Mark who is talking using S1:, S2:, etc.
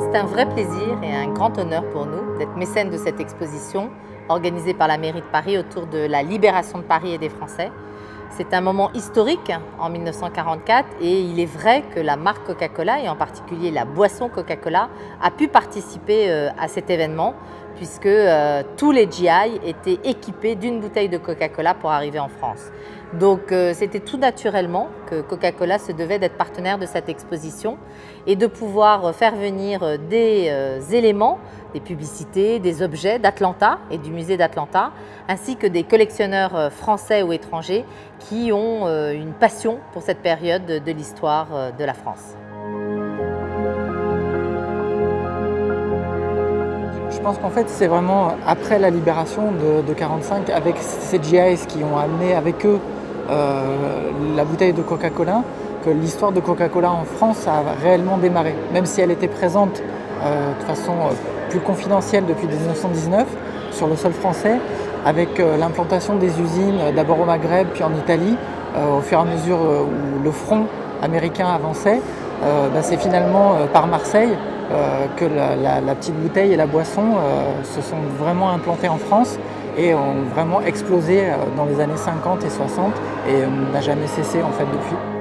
S1: C'est un vrai plaisir et un grand honneur pour nous d'être mécène de cette exposition organisée par la mairie de Paris autour de la libération de Paris et des Français. C'est un moment historique en 1944 et il est vrai que la marque Coca-Cola et en particulier la boisson Coca-Cola a pu participer à cet événement puisque tous les GI étaient équipés d'une bouteille de Coca-Cola pour arriver en France. Donc c'était tout naturellement que Coca-Cola se devait d'être partenaire de cette exposition et de pouvoir faire venir des éléments, des publicités, des objets d'Atlanta et du musée d'Atlanta, ainsi que des collectionneurs français ou étrangers qui ont une passion pour cette période de l'histoire de la France.
S2: Je pense qu'en fait, c'est vraiment après la libération de 1945, avec ces GIs qui ont amené avec eux la bouteille de Coca-Cola, que l'histoire de Coca-Cola en France a réellement démarré. Même si elle était présente de façon plus confidentielle depuis 1919 sur le sol français, avec l'implantation des usines d'abord au Maghreb puis en Italie, au fur et à mesure où le front américain avançait, c'est finalement par Marseille que la petite bouteille et la boisson se sont vraiment implantées en France et ont vraiment explosé dans les années 50 et 60 et n'a jamais cessé en fait depuis.